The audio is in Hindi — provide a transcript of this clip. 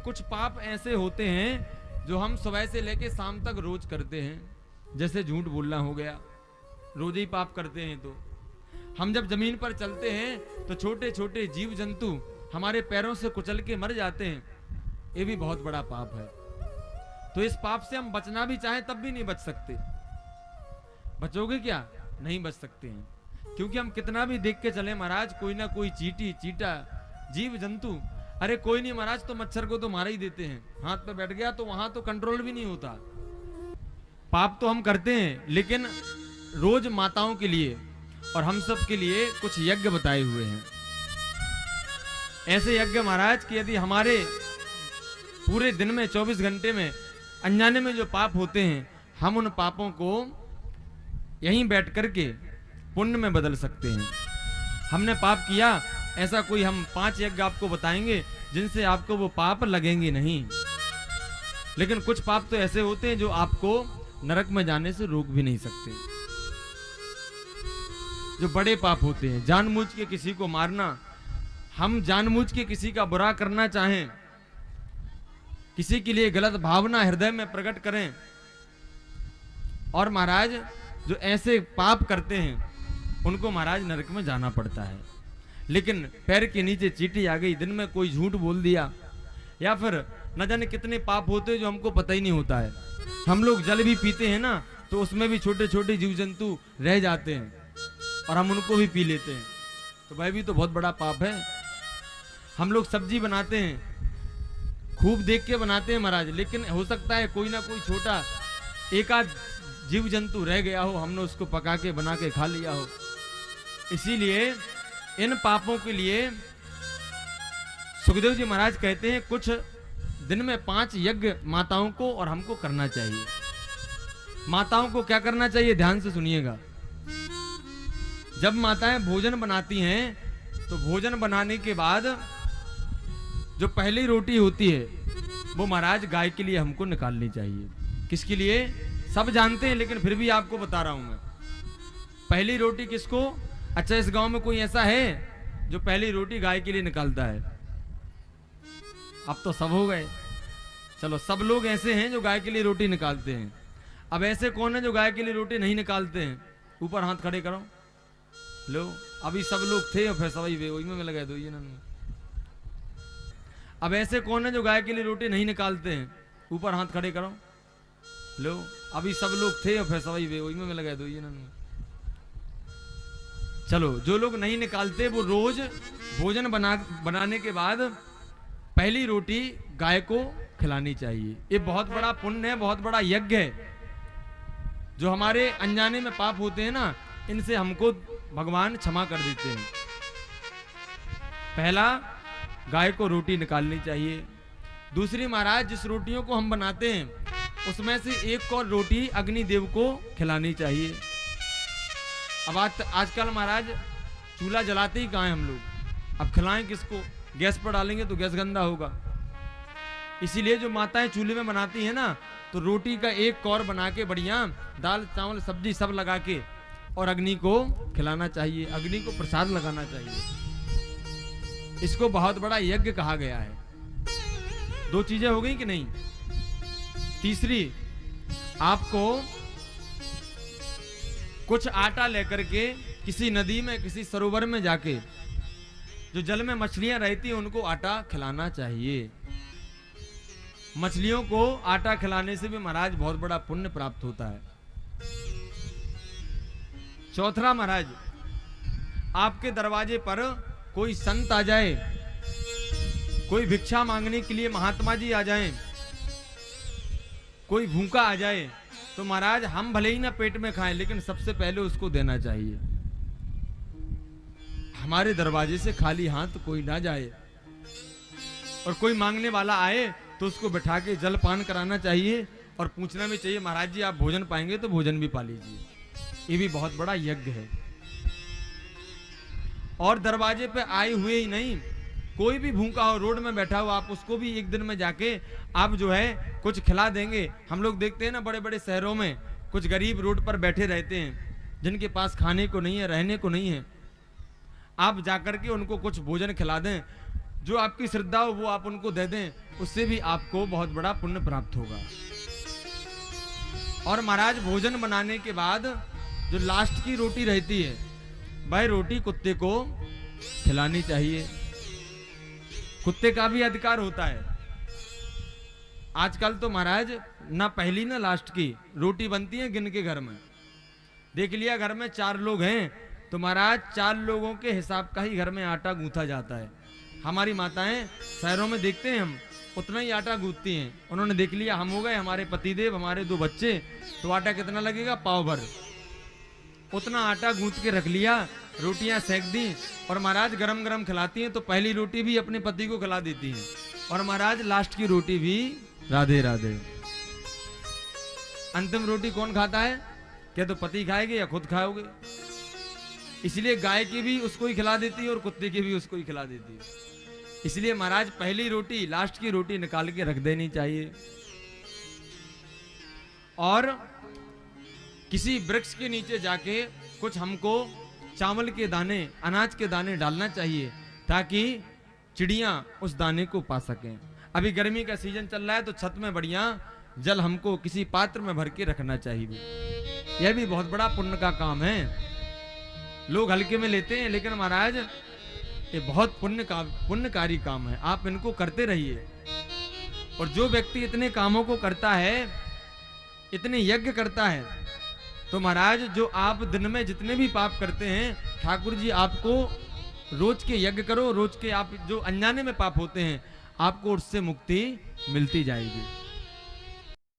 कुछ पाप ऐसे होते हैं जो हम सुबह से लेके शाम तक रोज करते हैं, जैसे झूठ बोलना हो गया, रोज ही पाप करते हैं। तो हम जब जमीन पर चलते हैं तो छोटे छोटे जीव जंतु हमारे पैरों से कुचल के मर जाते हैं, ये भी बहुत बड़ा पाप है। तो इस पाप से हम बचना भी चाहें तब भी नहीं बच सकते। बचोगे क्या? नहीं बच सकते हैं, क्योंकि हम कितना भी देख के चले महाराज, कोई ना कोई चींटी चीटा जीव जंतु, अरे कोई नहीं महाराज, तो मच्छर को तो मार ही देते हैं, हाथ पे बैठ गया तो वहां तो कंट्रोल भी नहीं होता। पाप तो हम करते हैं, लेकिन रोज माताओं के लिए और हम सब के लिए कुछ यज्ञ बताए हुए हैं। ऐसे यज्ञ महाराज कि यदि हमारे पूरे दिन में 24 घंटे में अनजाने में जो पाप होते हैं, हम उन पापों को यहीं बैठ करके पुण्य में बदल सकते हैं। हमने पाप किया, ऐसा कोई हम 5 यज्ञ आपको बताएंगे जिनसे आपको वो पाप लगेंगे नहीं। लेकिन कुछ पाप तो ऐसे होते हैं जो आपको नरक में जाने से रोक भी नहीं सकते। जो बड़े पाप होते हैं, जानबूझ के किसी को मारना, हम जानबूझ के किसी का बुरा करना चाहें, किसी के लिए गलत भावना हृदय में प्रकट करें, और महाराज जो ऐसे पाप करते हैं उनको महाराज नरक में जाना पड़ता है। लेकिन पैर के नीचे चींटी आ गई, दिन में कोई झूठ बोल दिया, या फिर न जाने कितने पाप होते हैं जो हमको पता ही नहीं होता है। हम लोग जल भी पीते हैं ना, तो उसमें भी छोटे छोटे जीव जंतु रह जाते हैं और हम उनको भी पी लेते हैं, तो भाई भी तो बहुत बड़ा पाप है। हम लोग सब्जी बनाते हैं, खूब देख के बनाते हैं महाराज, लेकिन हो सकता है कोई ना कोई छोटा एक आध जीव जंतु रह गया हो, हमने उसको पका के बना के खा लिया हो। इसीलिए इन पापों के लिए सुखदेव जी महाराज कहते हैं कुछ दिन में 5 यज्ञ माताओं को और हमको करना चाहिए। माताओं को क्या करना चाहिए, ध्यान से सुनिएगा। जब माताएं भोजन बनाती हैं तो भोजन बनाने के बाद जो पहली रोटी होती है वो महाराज गाय के लिए हमको निकालनी चाहिए। किसके लिए? सब जानते हैं, लेकिन फिर भी आपको बता रहा हूं मैं। पहली रोटी किसको? अच्छा, इस गांव में कोई ऐसा है जो पहली रोटी गाय के लिए निकालता है? अब तो सब हो गए, चलो सब लोग ऐसे हैं जो गाय के लिए रोटी निकालते हैं। अब ऐसे कौन है जो गाय के लिए रोटी नहीं निकालते हैं? ऊपर हाथ खड़े करो। लो, अभी सब लोग थे और फिर सवाई वे वही में लगा दो ये ना। अब ऐसे कौन है जो गाय के लिए रोटी नहीं निकालते हैं? ऊपर हाथ खड़े करो। लो, अभी सब लोग थे और फिर सवाई वे वही में लगा दो ये ना। चलो, जो लोग नहीं निकालते वो रोज भोजन बनाने के बाद पहली रोटी गाय को खिलानी चाहिए। ये बहुत बड़ा पुण्य है, बहुत बड़ा यज्ञ है। जो हमारे अनजाने में पाप होते हैं ना, इनसे हमको भगवान क्षमा कर देते हैं। पहला, गाय को रोटी निकालनी चाहिए। दूसरी, महाराज जिस रोटियों को हम बनाते हैं उसमें से एक और रोटी अग्निदेव को खिलानी चाहिए। अब आजकल महाराज चूल्हा जलाते ही कहाँ हैं हम लोग, अब खिलाएं किसको? गैस पर डालेंगे तो गैस गंदा होगा। इसीलिए जो माताएं चूल्हे में बनाती हैं ना, तो रोटी का एक कौर बना के बढ़िया दाल चावल सब्जी सब लगा के और अग्नि को खिलाना चाहिए, अग्नि को प्रसाद लगाना चाहिए। इसको बहुत बड़ा यज्ञ कहा गया है। 2 चीजें हो गई कि नहीं? तीसरी, आपको कुछ आटा लेकर के किसी नदी में किसी सरोवर में जाके जो जल में मछलियां रहती हैं उनको आटा खिलाना चाहिए। मछलियों को आटा खिलाने से भी महाराज बहुत बड़ा पुण्य प्राप्त होता है। चौथा, महाराज आपके दरवाजे पर कोई संत आ जाए, कोई भिक्षा मांगने के लिए महात्मा जी आ जाएं, कोई भूखा आ जाए, तो महाराज हम भले ही ना पेट में खाएं, लेकिन सबसे पहले उसको देना चाहिए। हमारे दरवाजे से खाली हाथ कोई ना जाए, और कोई मांगने वाला आए तो उसको बैठा के जल पान कराना चाहिए और पूछना भी चाहिए, महाराज जी आप भोजन पाएंगे तो भोजन भी पा लीजिए। ये भी बहुत बड़ा यज्ञ है। और दरवाजे पे आए हुए ही नहीं, कोई भी भूखा हो, रोड में बैठा हो, आप उसको भी एक दिन में जाके आप जो है कुछ खिला देंगे। हम लोग देखते हैं ना बड़े बड़े शहरों में कुछ गरीब रोड पर बैठे रहते हैं जिनके पास खाने को नहीं है, रहने को नहीं है। आप जाकर के उनको कुछ भोजन खिला दें, जो आपकी श्रद्धा हो वो आप उनको दे दें, उससे भी आपको बहुत बड़ा पुण्य प्राप्त होगा। और महाराज भोजन बनाने के बाद जो लास्ट की रोटी रहती है, वह रोटी कुत्ते को खिलानी चाहिए। कुत्ते का भी अधिकार होता है। आजकल तो महाराज ना पहली ना लास्ट की रोटी बनती है गिन के घर में। देख लिया घर में 4 लोग हैं तो महाराज 4 लोगों के हिसाब का ही घर में आटा गूंथा जाता है। हमारी माताएं शहरों में देखते हैं हम उतना ही आटा गूंथती हैं। उन्होंने देख लिया हम हो गए, हमारे पतिदेव, हमारे 2 बच्चे, तो आटा कितना लगेगा, पाव भर। उतना आटा गूंथ के रख लिया, रोटियां सेक दी और महाराज गरम गरम खिलाती हैं। तो पहली रोटी भी अपने पति को खिला देती हैं और महाराज लास्ट की रोटी भी राधे राधे। अंतिम रोटी कौन खाता है? क्या तो पति खाएंगे या खुद खाओगे? इसलिए गाय की भी उसको ही खिला देती है और कुत्ते की भी उसको ही खिला देती है। इसलिए महाराज पहली रोटी लास्ट की रोटी निकाल के रख देनी चाहिए। और किसी वृक्ष के नीचे जाके कुछ हमको चावल के दाने, अनाज के दाने डालना चाहिए ताकि चिड़ियां उस दाने को पा सकें। अभी गर्मी का सीजन चल रहा है तो छत में बढ़िया जल हमको किसी पात्र में भर के रखना चाहिए। यह भी बहुत बड़ा पुण्य का काम है। लोग हल्के में लेते हैं लेकिन महाराज ये बहुत पुण्यकारी काम है। आप इनको करते रहिए। और जो व्यक्ति इतने कामों को करता है, इतने यज्ञ करता है, तो महाराज जो आप दिन में जितने भी पाप करते हैं, ठाकुर जी आपको रोज के यज्ञ करो, रोज के आप जो अनजाने में पाप होते हैं आपको उससे मुक्ति मिलती जाएगी।